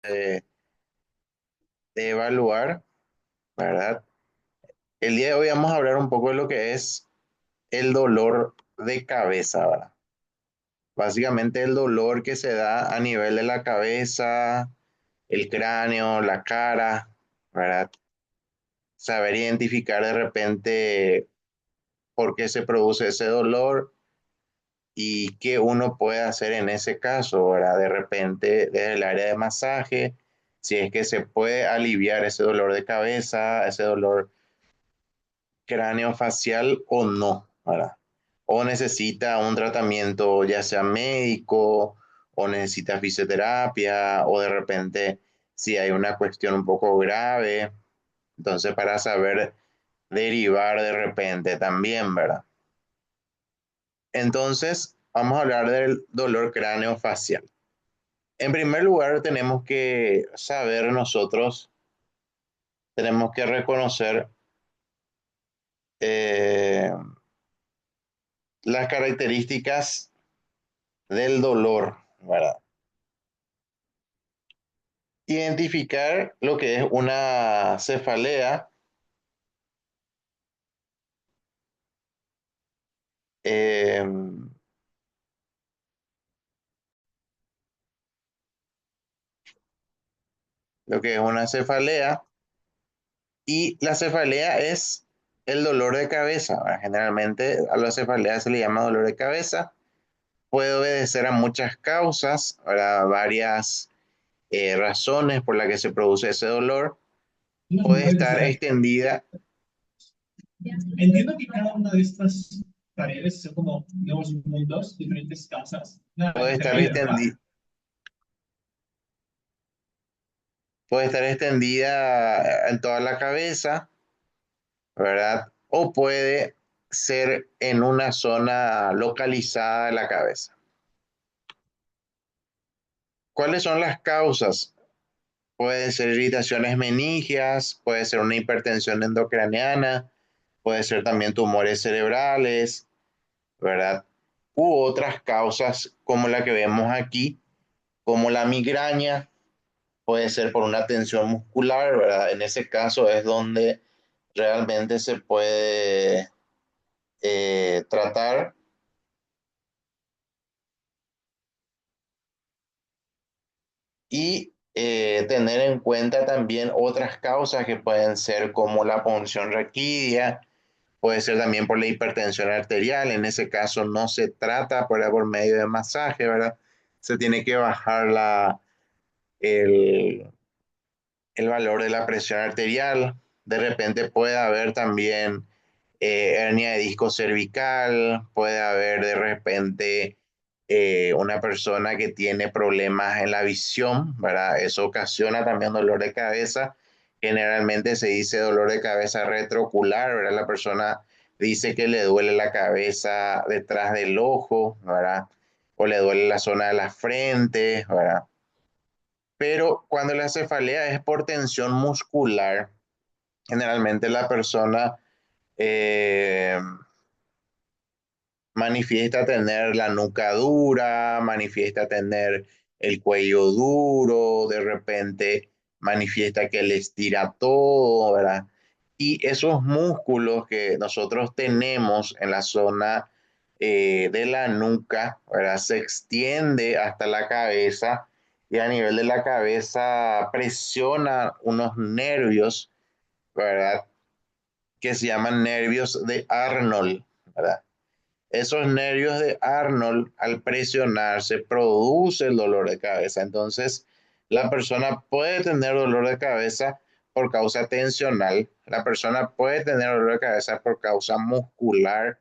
de, de evaluar, ¿verdad? El día de hoy vamos a hablar un poco de lo que es el dolor de cabeza, ¿verdad? Básicamente el dolor que se da a nivel de la cabeza, el cráneo, la cara, ¿verdad? Saber identificar de repente por qué se produce ese dolor y qué uno puede hacer en ese caso, ¿verdad? De repente desde el área de masaje, si es que se puede aliviar ese dolor de cabeza, ese dolor cráneo facial o no, ¿verdad? O necesita un tratamiento ya sea médico o necesita fisioterapia o de repente si hay una cuestión un poco grave, entonces para saber derivar de repente también, ¿verdad? Entonces, vamos a hablar del dolor cráneo facial. En primer lugar, tenemos que saber nosotros, tenemos que reconocer eh, las características del dolor, ¿verdad? Identificar lo que es una cefalea, eh, lo que es una cefalea, y la cefalea es el dolor de cabeza, ¿verdad? Generalmente a la cefalea se le llama dolor de cabeza, puede obedecer a muchas causas, ¿verdad? Varias razones por las que se produce ese dolor, puede Puede estar ser. extendida, Entiendo que cada una de estas paredes son como nuevos mundos, diferentes casas. Nada, puede de la estar vida, ¿verdad? puede estar extendida en toda la cabeza, ¿verdad? O puede ser en una zona localizada de la cabeza. ¿Cuáles son las causas? Pueden ser irritaciones meningias, puede ser una hipertensión endocraniana, puede ser también tumores cerebrales, ¿verdad? U otras causas como la que vemos aquí, como la migraña, puede ser por una tensión muscular, ¿verdad? En ese caso es donde realmente se puede tratar y tener en cuenta también otras causas que pueden ser como la punción raquídea, puede ser también por la hipertensión arterial, en ese caso no se trata por medio de masaje, ¿verdad? Se tiene que bajar el, el valor de la presión arterial, de repente puede haber también hernia de disco cervical, puede haber de repente una persona que tiene problemas en la visión, ¿verdad? Eso ocasiona también dolor de cabeza. Generalmente se dice dolor de cabeza retroocular, ¿verdad? La persona dice que le duele la cabeza detrás del ojo, ¿verdad? O le duele la zona de la frente, ¿verdad? Pero cuando la cefalea es por tensión muscular, generalmente la persona eh, manifiesta tener la nuca dura, manifiesta tener el cuello duro, de repente manifiesta que le estira todo, ¿verdad? Y esos músculos que nosotros tenemos en la zona de la nuca, ¿verdad? Se extiende hasta la cabeza y a nivel de la cabeza presiona unos nervios, ¿verdad? Que se llaman nervios de Arnold, ¿verdad? Esos nervios de Arnold al presionarse produce el dolor de cabeza. Entonces, la persona puede tener dolor de cabeza por causa tensional, la persona puede tener dolor de cabeza por causa muscular,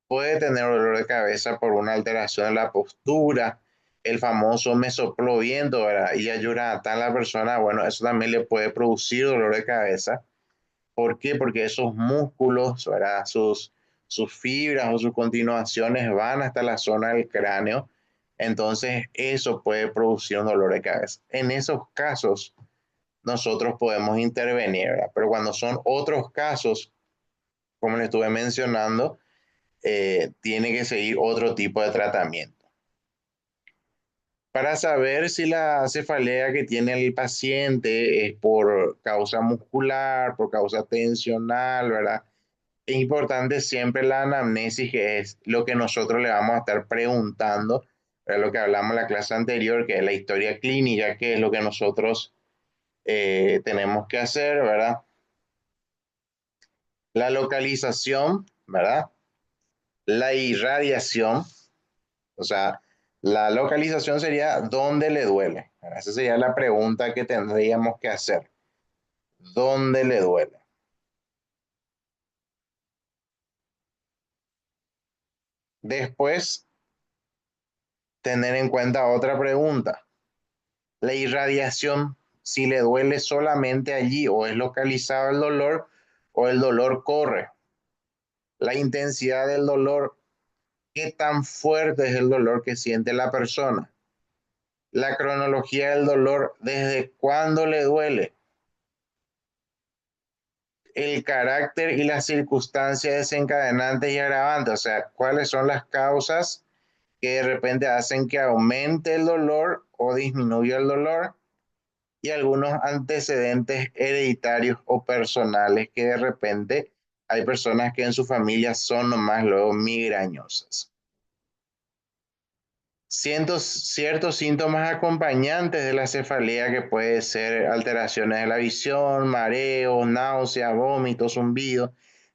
puede tener dolor de cabeza por una alteración en la postura, el famoso mesoploviendo, ¿verdad? Y ayuda a tal la persona, bueno, eso también le puede producir dolor de cabeza. ¿Por qué? Porque esos músculos, ¿verdad? Sus fibras o sus continuaciones van hasta la zona del cráneo. Entonces, eso puede producir un dolor de cabeza. En esos casos, nosotros podemos intervenir, ¿verdad? Pero cuando son otros casos, como le estuve mencionando, tiene que seguir otro tipo de tratamiento. para saber si la cefalea que tiene el paciente es por causa muscular, por causa tensional, ¿verdad? Es importante siempre la anamnesis, que es lo que nosotros le vamos a estar preguntando, ¿verdad? Lo que hablamos en la clase anterior, que es la historia clínica, que es lo que nosotros tenemos que hacer, ¿verdad? La localización, ¿verdad? La irradiación, o sea, la localización sería dónde le duele. Esa sería la pregunta que tendríamos que hacer. ¿Dónde le duele? Después, tener en cuenta otra pregunta. La irradiación, si le duele solamente allí o es localizado el dolor o el dolor corre. La intensidad del dolor, qué tan fuerte es el dolor que siente la persona. La cronología del dolor, desde cuándo le duele. El carácter y las circunstancias desencadenantes y agravantes, o sea, cuáles son las causas que de repente hacen que aumente el dolor o disminuya el dolor, y algunos antecedentes hereditarios o personales que de repente hay personas que en su familia son nomás luego migrañosas. Ciertos síntomas acompañantes de la cefalea, que puede ser alteraciones de la visión, mareos, náuseas, vómitos, zumbido.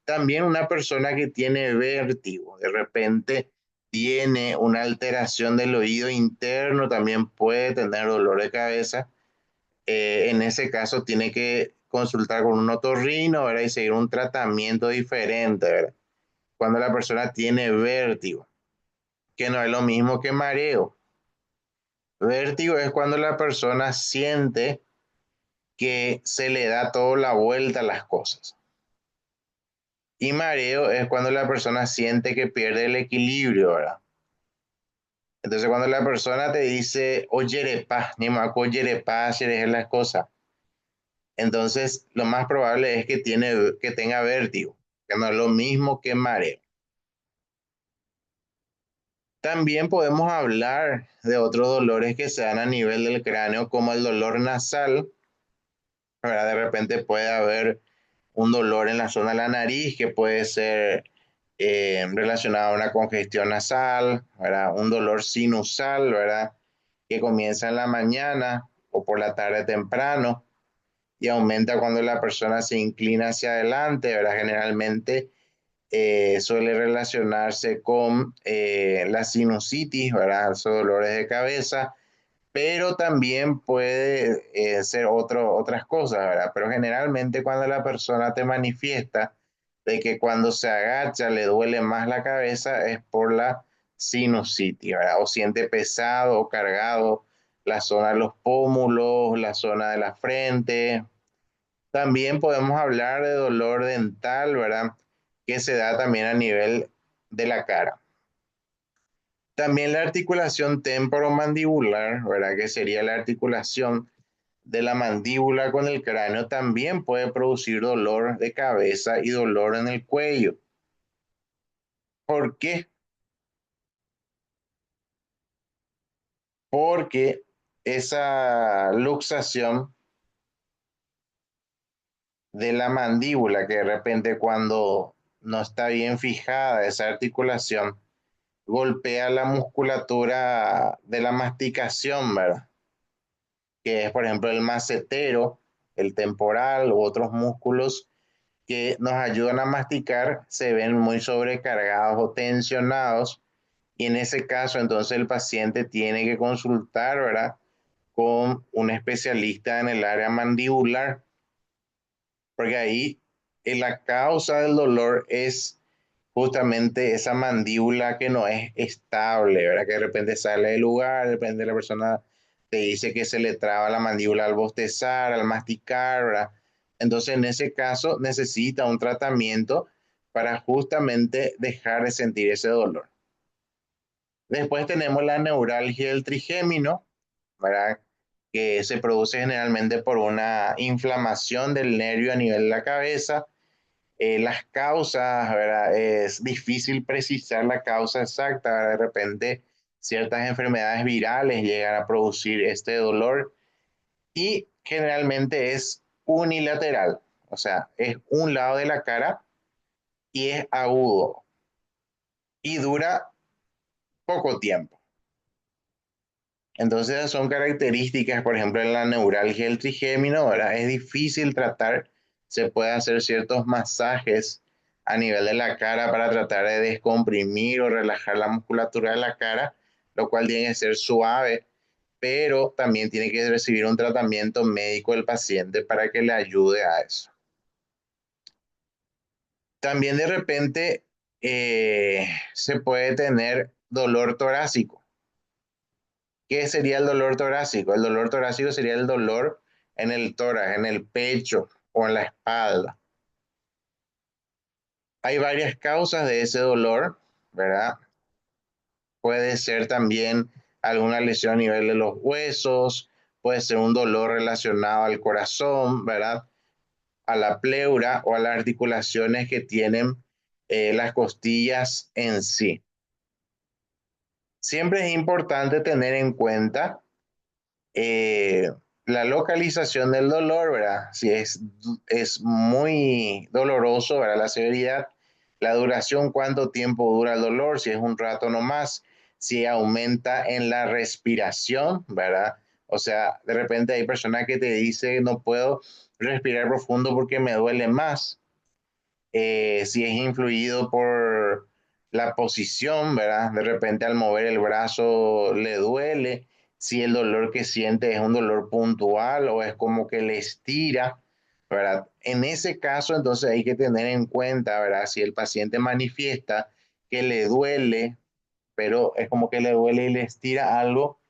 También una persona que tiene vértigo, de repente tiene una alteración del oído interno, también puede tener dolor de cabeza. En ese caso tiene que consultar con un otorrino, ¿verdad? Y seguir un tratamiento diferente, ¿verdad? Cuando la persona tiene vértigo, que no es lo mismo que mareo. Vértigo es cuando la persona siente que se le da toda la vuelta a las cosas. Y mareo es cuando la persona siente que pierde el equilibrio, ¿verdad? Entonces cuando la persona te dice, oye, ni me acuerdo, es las cosas, entonces lo más probable es que tenga vértigo, que no es lo mismo que mareo. También podemos hablar de otros dolores que se dan a nivel del cráneo, como el dolor nasal, ¿verdad? De repente puede haber un dolor en la zona de la nariz que puede ser relacionado a una congestión nasal, ¿verdad? Un dolor sinusal, ¿verdad? Que comienza en la mañana o por la tarde temprano y aumenta cuando la persona se inclina hacia adelante, ¿verdad? Generalmente suele relacionarse con la sinusitis, ¿verdad? Esos dolores de cabeza, pero también puede ser otras cosas, ¿verdad? Pero generalmente cuando la persona te manifiesta de que cuando se agacha le duele más la cabeza es por la sinusitis, ¿verdad? O siente pesado o cargado la zona de los pómulos, la zona de la frente. También podemos hablar de dolor dental, ¿verdad? Que se da también a nivel de la cara. También la articulación temporomandibular, ¿verdad? Que sería la articulación de la mandíbula con el cráneo, también puede producir dolor de cabeza y dolor en el cuello. ¿Por qué? Porque esa luxación de la mandíbula, que de repente cuando no está bien fijada esa articulación, golpea la musculatura de la masticación, ¿verdad? Que es, por ejemplo, el macetero, el temporal u otros músculos que nos ayudan a masticar, se ven muy sobrecargados o tensionados, y en ese caso entonces el paciente tiene que consultar, ¿verdad? Con un especialista en el área mandibular, porque ahí la causa del dolor es justamente esa mandíbula que no es estable, ¿verdad? Que de repente sale del lugar, de repente la persona te dice que se le traba la mandíbula al bostezar, al masticar, ¿verdad? Entonces, en ese caso, necesita un tratamiento para justamente dejar de sentir ese dolor. Después tenemos la neuralgia del trigémino, ¿verdad? Que se produce generalmente por una inflamación del nervio a nivel de la cabeza. Las causas, ¿verdad? Es difícil precisar la causa exacta, ¿verdad? De repente ciertas enfermedades virales llegan a producir este dolor y generalmente es unilateral, o sea, es un lado de la cara y es agudo y dura poco tiempo. Entonces son características, por ejemplo, en la neuralgia del trigémino, ¿verdad? Es difícil tratar, se puede hacer ciertos masajes a nivel de la cara para tratar de descomprimir o relajar la musculatura de la cara, lo cual tiene que ser suave, pero también tiene que recibir un tratamiento médico el paciente para que le ayude a eso. También de repente se puede tener dolor torácico. ¿Qué sería el dolor torácico? El dolor torácico sería el dolor en el tórax, en el pecho o en la espalda. Hay varias causas de ese dolor, ¿verdad? Puede ser también alguna lesión a nivel de los huesos, puede ser un dolor relacionado al corazón, ¿verdad? A la pleura o a las articulaciones que tienen las costillas en sí. Siempre es importante tener en cuenta eh, la localización del dolor, ¿verdad? Si es muy doloroso, ¿verdad? La severidad, la duración, cuánto tiempo dura el dolor, si es un rato nomás, si aumenta en la respiración, ¿verdad? O sea, de repente hay personas que te dicen, no puedo respirar profundo porque me duele más. Si es influido por la posición, ¿verdad? De repente al mover el brazo le duele, si el dolor que siente es un dolor puntual o es como que le estira, ¿verdad? En ese caso, entonces hay que tener en cuenta, ¿verdad? Si el paciente manifiesta que le duele, pero es como que le duele y le estira algo,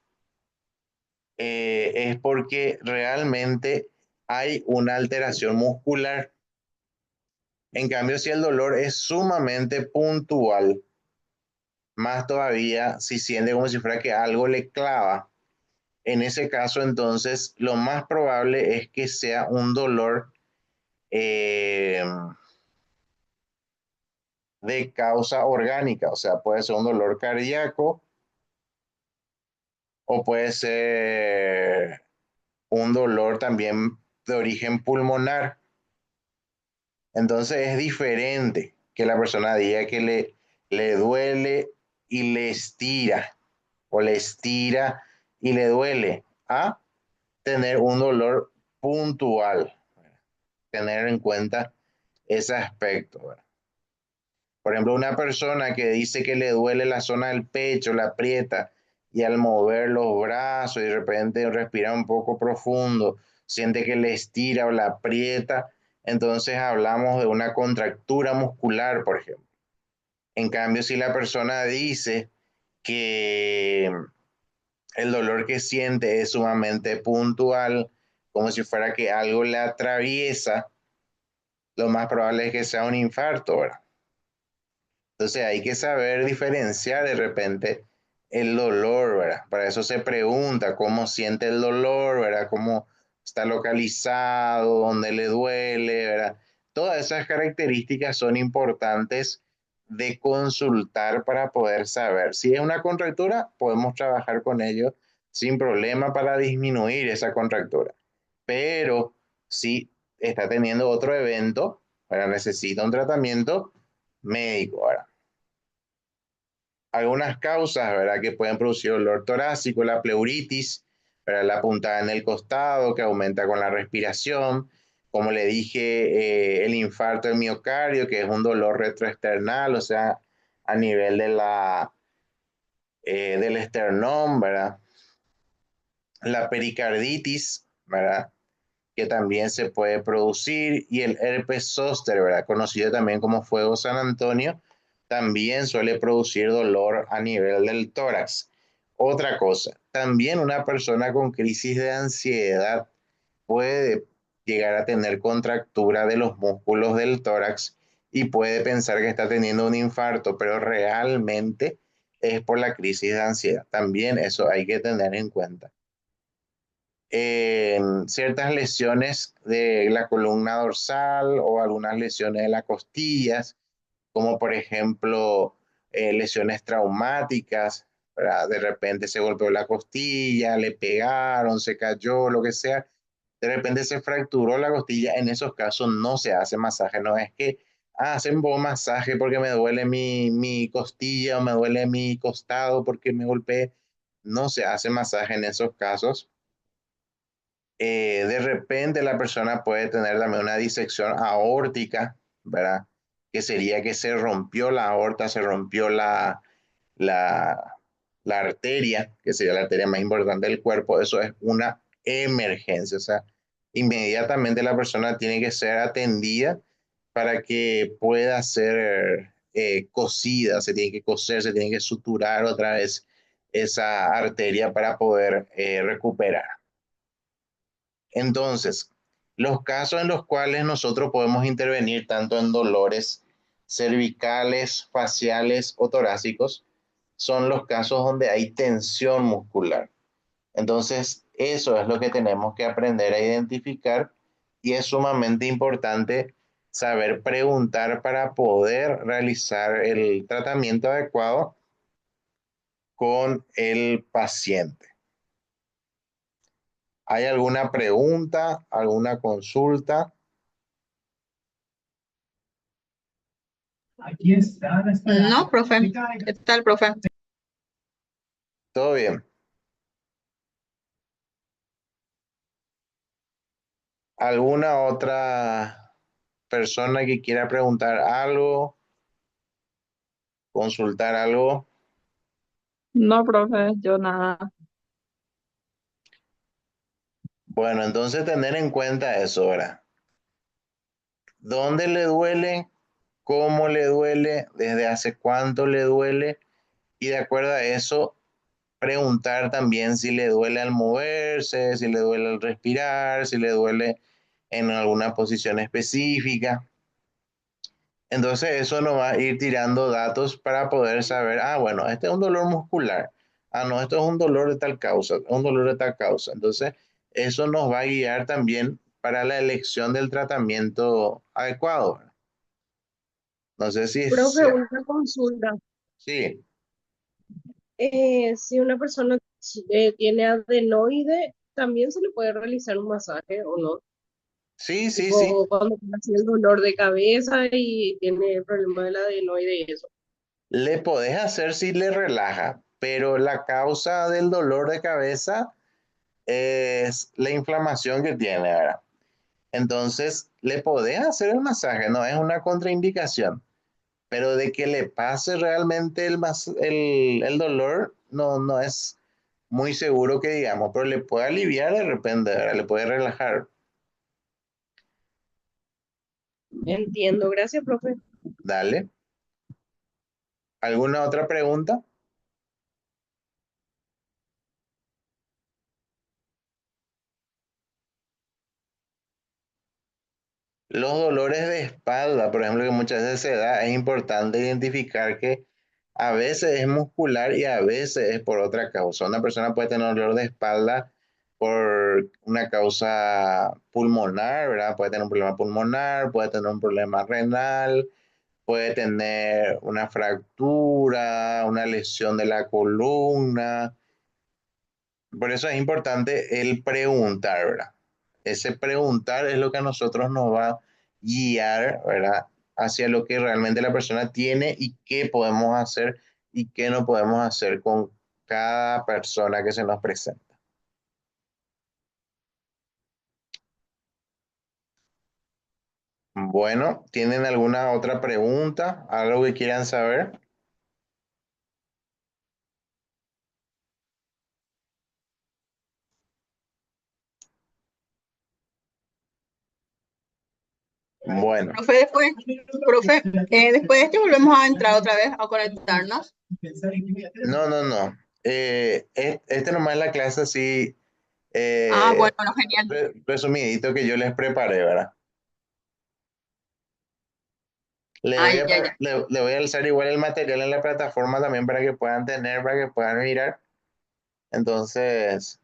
es porque realmente hay una alteración muscular. En cambio, si el dolor es sumamente puntual, más todavía si siente como si fuera que algo le clava, en ese caso entonces lo más probable es que sea un dolor eh, de causa orgánica, o sea, puede ser un dolor cardíaco o puede ser un dolor también de origen pulmonar. Entonces es diferente que la persona diga que le duele y le estira o le estira y le duele a tener un dolor puntual, tener en cuenta ese aspecto, ¿verdad? Por ejemplo, una persona que dice que le duele la zona del pecho, la aprieta y al mover los brazos y de repente respira un poco profundo, siente que le estira o la aprieta, entonces hablamos de una contractura muscular, por ejemplo. En cambio, si la persona dice que el dolor que siente es sumamente puntual, como si fuera que algo le atraviesa, lo más probable es que sea un infarto, ¿verdad? Entonces hay que saber diferenciar de repente el dolor, ¿verdad? Para eso se pregunta cómo siente el dolor, ¿verdad? Cómo está localizado, dónde le duele, ¿verdad? Todas esas características son importantes de consultar para poder saber. Si es una contractura, podemos trabajar con ello sin problema para disminuir esa contractura. Pero si está teniendo otro evento, ¿verdad? Necesita un tratamiento médico, ¿verdad? Algunas causas, ¿verdad? Que pueden producir dolor torácico, la pleuritis, ¿verdad? La puntada en el costado que aumenta con la respiración. Como le dije, el infarto del miocardio, que es un dolor retroesternal, o sea, a nivel del esternón, ¿verdad? La pericarditis, ¿verdad? Que también se puede producir, y el herpes zóster, ¿verdad? Conocido también como fuego San Antonio, también suele producir dolor a nivel del tórax. Otra cosa, también una persona con crisis de ansiedad puede llegar a tener contractura de los músculos del tórax y puede pensar que está teniendo un infarto, pero realmente es por la crisis de ansiedad. También eso hay que tener en cuenta. Ciertas lesiones de la columna dorsal o algunas lesiones de las costillas, como por ejemplo lesiones traumáticas, ¿verdad? De repente se golpeó la costilla, le pegaron, se cayó, lo que sea, de repente se fracturó la costilla, en esos casos no se hace masaje, no es que hacen vos masaje porque me duele mi costilla o me duele mi costado porque me golpeé, no se hace masaje en esos casos. De repente la persona puede tener también una disección aórtica, ¿verdad? Que sería que se rompió la aorta, se rompió la, la arteria, que sería la arteria más importante del cuerpo. Eso es una emergencia, o sea, inmediatamente la persona tiene que ser atendida para que pueda ser cosida, se tiene que coser, se tiene que suturar otra vez esa arteria para poder recuperar. Entonces, los casos en los cuales nosotros podemos intervenir tanto en dolores cervicales, faciales o torácicos son los casos donde hay tensión muscular. Entonces, eso es lo que tenemos que aprender a identificar y es sumamente importante saber preguntar para poder realizar el tratamiento adecuado con el paciente. ¿Hay alguna pregunta, alguna consulta? Aquí están las No, palabras. profe. ¿Qué tal, profe? Todo bien. ¿Alguna otra persona que quiera preguntar algo, consultar algo? No, profe, yo nada. Bueno, entonces tener en cuenta eso, ¿verdad? ¿Dónde le duele? ¿Cómo le duele? ¿Desde hace cuánto le duele? Y de acuerdo a eso, preguntar también si le duele al moverse, si le duele al respirar, si le duele en alguna posición específica. Entonces eso nos va a ir tirando datos para poder saber, ah, bueno, este es un dolor muscular. Ah, no, esto es un dolor de tal causa, un dolor de tal causa. Entonces eso nos va a guiar también para la elección del tratamiento adecuado. No sé si es Profe, cierto. una consulta. Sí, Si una persona tiene adenoide, ¿también se le puede realizar un masaje o no? sí, sí, sí. Tipo cuando tiene así el dolor de cabeza y tiene el problema del adenoide y eso. Le podés hacer si le relaja, pero la causa del dolor de cabeza es la inflamación que tiene, ¿verdad? Entonces, le podés hacer el masaje, no es una contraindicación, pero de que le pase realmente el dolor, no, no es muy seguro que digamos, pero le puede aliviar de repente, ¿verdad? Le puede relajar. Entiendo, gracias, profe. Dale. ¿Alguna otra pregunta? Los dolores de espalda, por ejemplo, que muchas veces se da, es importante identificar que a veces es muscular y a veces es por otra causa. Una persona puede tener dolor de espalda por una causa pulmonar, ¿verdad? Puede tener un problema pulmonar, puede tener un problema renal, puede tener una fractura, una lesión de la columna. Por eso es importante el preguntar, ¿verdad? Ese preguntar es lo que a nosotros nos va a guiar, ¿verdad? Hacia lo que realmente la persona tiene y qué podemos hacer y qué no podemos hacer con cada persona que se nos presenta. Bueno, ¿tienen alguna otra pregunta? ¿Algo que quieran saber? Bueno, Profe, después de este volvemos a entrar otra vez a conectarnos. Pensar en qué voy a hacer. no, no, no. Este nomás es la clase así, Ah, eh, bueno, genial. resumidito que yo les preparé, ¿verdad? Ah, ya, ya. Le voy a alzar igual el material en la plataforma también para que puedan tener, para que puedan mirar. Entonces,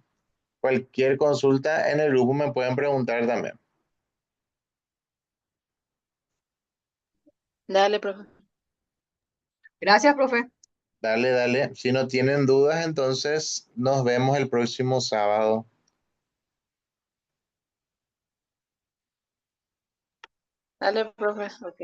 cualquier consulta en el grupo me pueden preguntar también. Dale, profe. Gracias, profe. Dale, dale. Si no tienen dudas, entonces nos vemos el próximo sábado. Dale, profe. Ok.